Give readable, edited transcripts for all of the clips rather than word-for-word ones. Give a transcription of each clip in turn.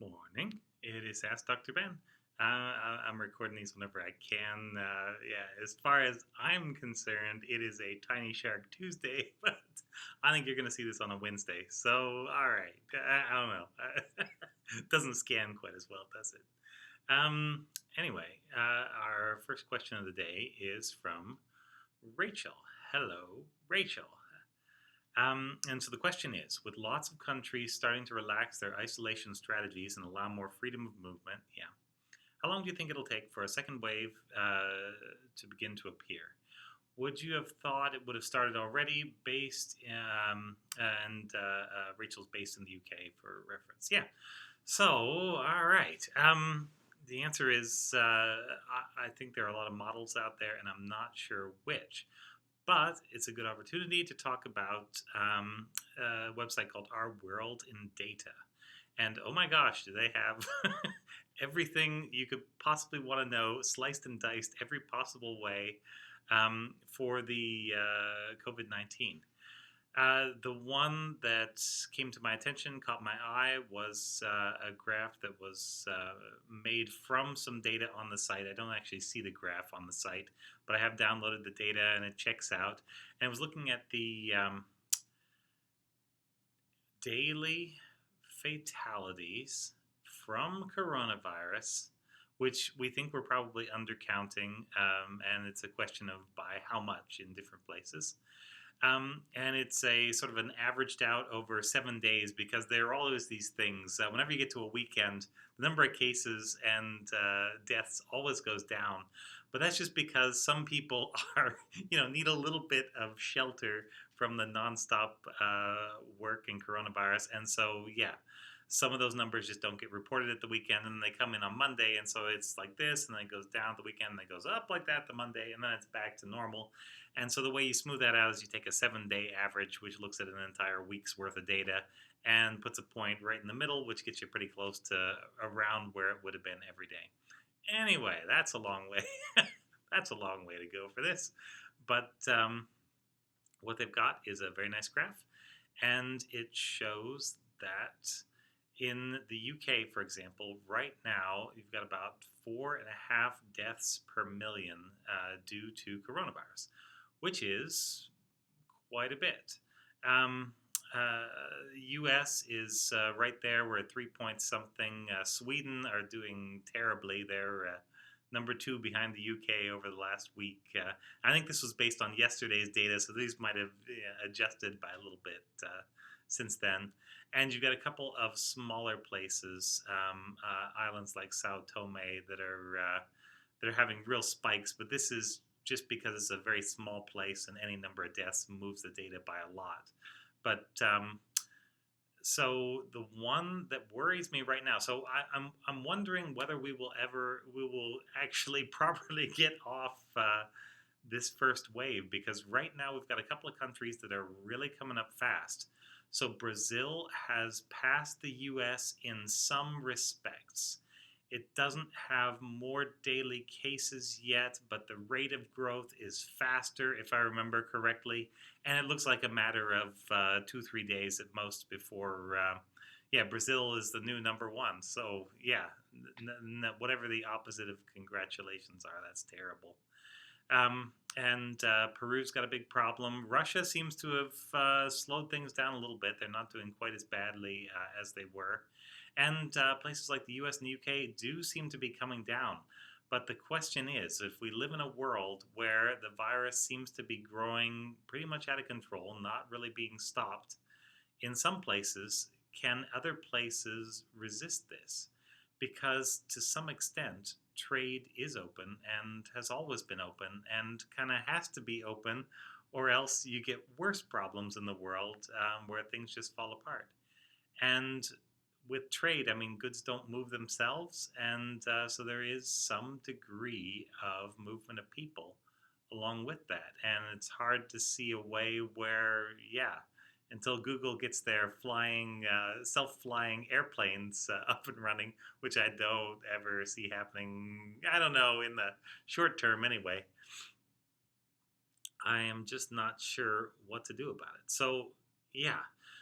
Morning. It is Ask Dr. Ben. I'm recording these whenever I can. Yeah, as far as I'm concerned, it is a Tiny Shark Tuesday, but I think you're going to see this on a Wednesday. So, all right. I don't know. It doesn't scan quite as well, does it? Anyway, our first question of the day is from Rachel. Hello, Rachel. And so the question is, with lots of countries starting to relax their isolation strategies and allow more freedom of movement, yeah, how long do you think it'll take for a second wave to begin to appear? Would you have thought it would have started already? Rachel's based in the UK for reference. Yeah. So, all right. The answer is I think there are a lot of models out there, and I'm not sure which. But it's a good opportunity to talk about a website called Our World in Data. And oh my gosh, do they have everything you could possibly want to know, sliced and diced every possible way for the COVID 19. The one that came to my attention, caught my eye, was a graph that was made from some data on the site. I don't actually see the graph on the site, but I have downloaded the data and it checks out. And I was looking at the daily fatalities from coronavirus, which we think we're probably undercounting, and it's a question of by how much in different places. And it's a sort of an averaged out over 7 days because there are always these things. Whenever you get to a weekend, the number of cases and deaths always goes down. But that's just because some people are, need a little bit of shelter from the nonstop work and coronavirus. And so, yeah, some of those numbers just don't get reported at the weekend, and they come in on Monday, and so it's like this, and then it goes down the weekend, and it goes up like that the Monday, and then it's back to normal. And so the way you smooth that out is you take a 7 day average, which looks at an entire week's worth of data, and puts a point right in the middle, which gets you pretty close to around where it would have been every day. Anyway, that's a long way. That's a long way to go for this. But what they've got is a very nice graph, and it shows that in the UK, for example, right now you've got about 4.5 deaths per million due to coronavirus, which is quite a bit. Um, US is right there. We're at 3 point something. Sweden are doing terribly. They're number two behind the UK over the last week. I think this was based on yesterday's data, so these might have adjusted by a little bit since then. And you've got a couple of smaller places, islands like Sao Tome, that are having real spikes. But this is just because it's a very small place, and any number of deaths moves the data by a lot. But so the one that worries me right now. So I'm wondering whether we will actually properly get off this first wave, because right now we've got a couple of countries that are really coming up fast. So Brazil has passed the US in some respects. It doesn't have more daily cases yet, but the rate of growth is faster, if I remember correctly. And it looks like a matter of 2-3 days at most before, Brazil is the new number one. So, yeah, whatever the opposite of congratulations are, that's terrible. And Peru's got a big problem. Russia seems to have slowed things down a little bit. They're not doing quite as badly as they were. And places like the US and the UK do seem to be coming down. But the question is, if we live in a world where the virus seems to be growing pretty much out of control, not really being stopped, in some places, can other places resist this? Because to some extent, trade is open and has always been open and kind of has to be open, or else you get worse problems in the world where things just fall apart. And with trade, I mean, goods don't move themselves, and so there is some degree of movement of people along with that. And it's hard to see a way where, until Google gets their self-flying airplanes up and running, which I don't ever see happening, I don't know, in the short term anyway, I am just not sure what to do about it. So, yeah.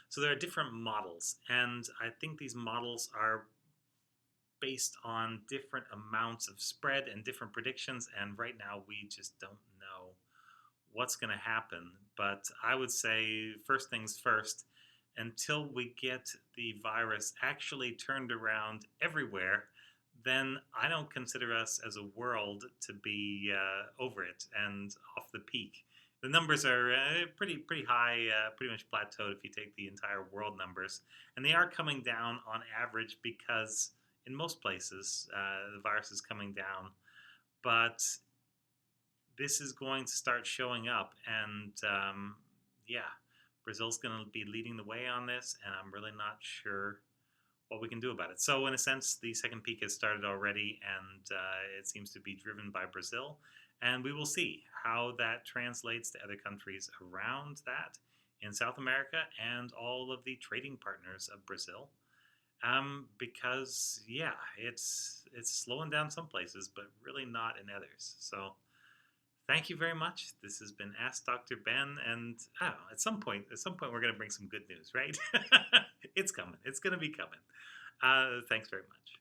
So there are different models, and I think these models are based on different amounts of spread and different predictions. And right now, we just don't know what's going to happen. But I would say, first things first, until we get the virus actually turned around everywhere, then I don't consider us as a world to be over it and off the peak. The numbers are pretty high, pretty much plateaued if you take the entire world numbers, and they are coming down on average because in most places the virus is coming down, but this is going to start showing up, and yeah, Brazil's going to be leading the way on this, and I'm really not sure what we can do about it. So, in a sense, the second peak has started already, and it seems to be driven by Brazil. And we will see how that translates to other countries around that in South America and all of the trading partners of Brazil. Because yeah, it's slowing down some places, but really not in others. So thank you very much. This has been Ask Dr. Ben, and I don't know, at some point, we're going to bring some good news, right? It's coming. It's going to be coming. Thanks very much.